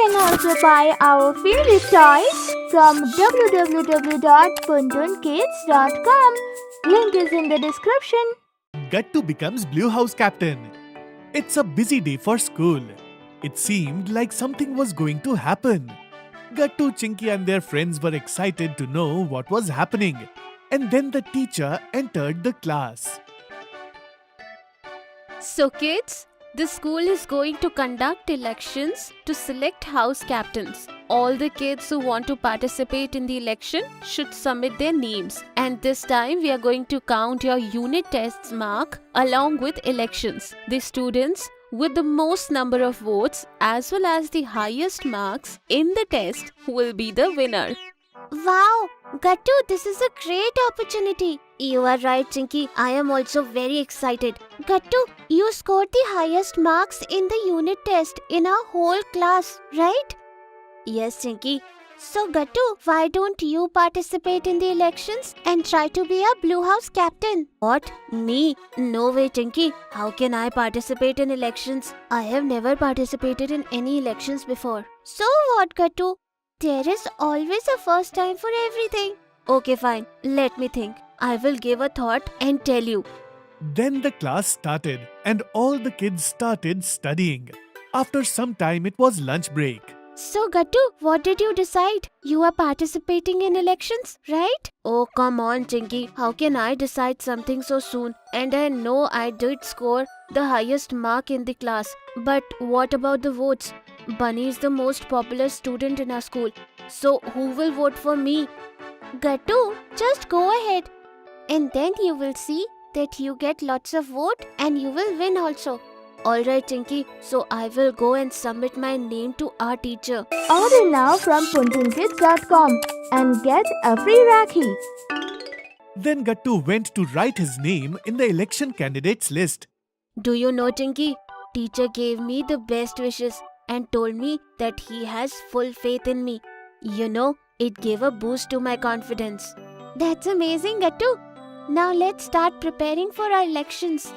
can also buy our favorite toys from www.puntunkids.com. Link is in the description. Gattu becomes Blue House captain. It's a busy day for school. It seemed like something was going to happen. Gattu, Chinky and their friends were excited to know what was happening. And then the teacher entered the class. So kids, the school is going to conduct elections to select house captains. All the kids who want to participate in the election should submit their names. And this time we are going to count your unit tests mark along with elections. The students with the most number of votes as well as the highest marks in the test will be the winner. Wow! Gattu, this is a great opportunity. You are right, Chinky. I am also very excited. Gattu, you scored the highest marks in the unit test in our whole class, right? Yes, Chinky. So, Gattu, why don't you participate in the elections and try to be a Blue House captain? What? Me? No way, Chinky. How can I participate in elections? I have never participated in any elections before. So what, Gattu? There is always a first time for everything. Okay, fine. Let me think. I will give a thought and tell you. Then the class started and all the kids started studying. After some time, it was lunch break. So, Gattu, what did you decide? You are participating in elections, right? Oh, come on, Chinky. How can I decide something so soon? And I know I did score the highest mark in the class. But what about the votes? Bunny is the most popular student in our school. So, who will vote for me? Gattu, just go ahead. And then you will see that you get lots of vote and you will win also. Alright, Chinky, so I will go and submit my name to our teacher. Order now from puntunkids.com and get a free Rakhi. Then Gattu went to write his name in the election candidates list. Do you know, Chinky? Teacher gave me the best wishes and told me that he has full faith in me. You know, it gave a boost to my confidence. That's amazing, Gattu. Now let's start preparing for our elections.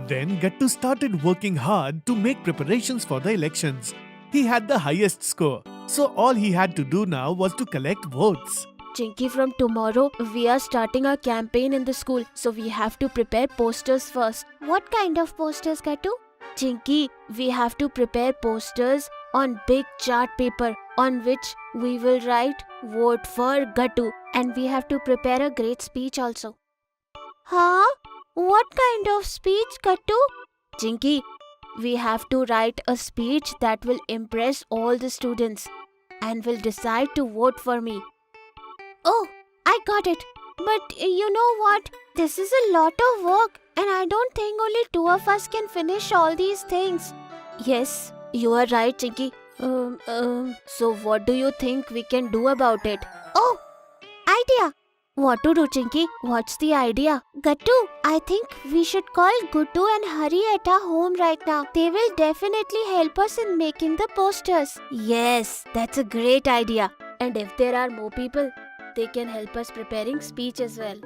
Then Gattu started working hard to make preparations for the elections. He had the highest score, so all he had to do now was to collect votes. Chinky, from tomorrow, we are starting our campaign in the school, so we have to prepare posters first. What kind of posters, Gattu? Chinky, we have to prepare posters on big chart paper on which we will write "Vote for Gattu," and we have to prepare a great speech also. Huh? What kind of speech, Gattu? Chinky, we have to write a speech that will impress all the students and will decide to vote for me. Oh, I got it. But you know what? This is a lot of work and I don't think only two of us can finish all these things. Yes, you are right, Chinky. So what do you think we can do about it? Oh, idea! What to do, Chinky? What's the idea? Gattu, I think we should call Guddu and Hari at our home right now. They will definitely help us in making the posters. Yes, that's a great idea. And if there are more people, they can help us preparing speech as well.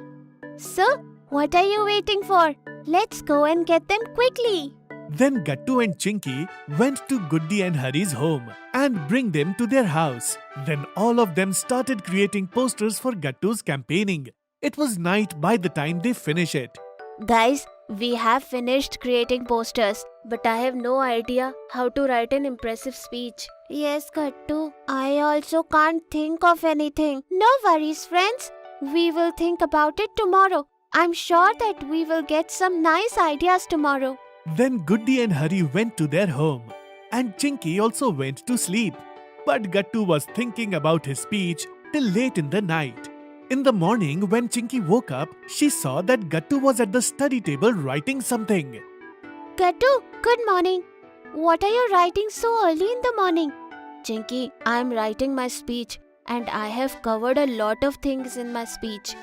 So, what are you waiting for? Let's go and get them quickly. Then Gattu and Chinky went to Guddi and Hari's home and bring them to their house. Then all of them started creating posters for Gattu's campaigning. It was night by the time they finish it. Guys, we have finished creating posters, but I have no idea how to write an impressive speech. Yes, Gattu. I also can't think of anything. No worries, friends. We will think about it tomorrow. I'm sure that we will get some nice ideas tomorrow. Then Guddi and Hari went to their home and Chinky also went to sleep. But Gattu was thinking about his speech till late in the night. In the morning, when Chinky woke up, she saw that Gattu was at the study table writing something. Gattu, good morning. What are you writing so early in the morning? Chinky, I am writing my speech and I have covered a lot of things in my speech.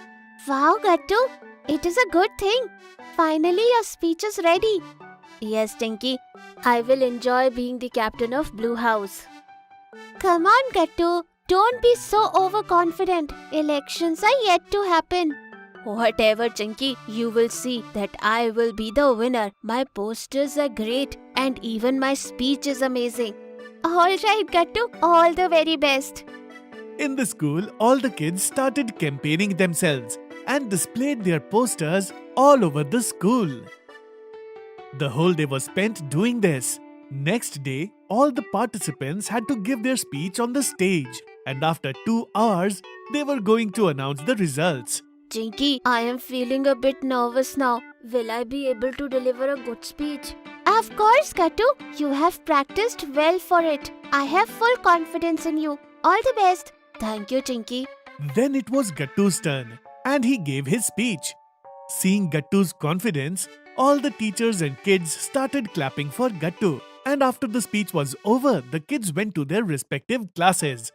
Wow, Gattu, it is a good thing. Finally, your speech is ready. Yes, Chinky, I will enjoy being the captain of Blue House. Come on, Gattu. Don't be so overconfident. Elections are yet to happen. Whatever, Chinky, you will see that I will be the winner. My posters are great and even my speech is amazing. All right, Gattu. All the very best. In the school, all the kids started campaigning themselves and displayed their posters all over the school. The whole day was spent doing this. Next day, all the participants had to give their speech on the stage, and after 2 hours, they were going to announce the results. Chinky, I am feeling a bit nervous now. Will I be able to deliver a good speech? Of course, Gattu. You have practiced well for it. I have full confidence in you. All the best. Thank you, Chinky. Then it was Gattu's turn, and he gave his speech. Seeing Gattu's confidence, all the teachers and kids started clapping for Gattu. And after the speech was over, the kids went to their respective classes.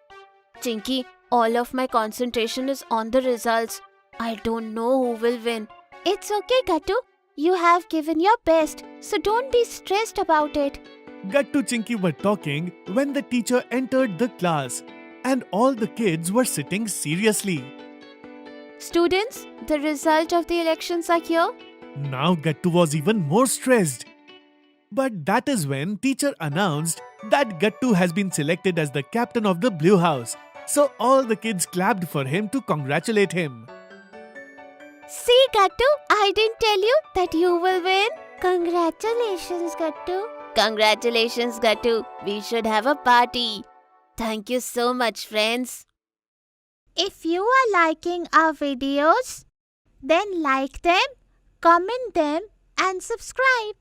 Chinky, all of my concentration is on the results. I don't know who will win. It's okay, Gattu. You have given your best, so don't be stressed about it. Gattu Chinky were talking when the teacher entered the class, and all the kids were sitting seriously. Students, the result of the elections are here. Now Gattu was even more stressed. But that is when teacher announced that Gattu has been selected as the captain of the Blue House. So all the kids clapped for him to congratulate him. See, Gattu, I didn't tell you that you will win. Congratulations, Gattu. Congratulations, Gattu. We should have a party. Thank you so much, friends. If you are liking our videos, then like them, comment them and subscribe.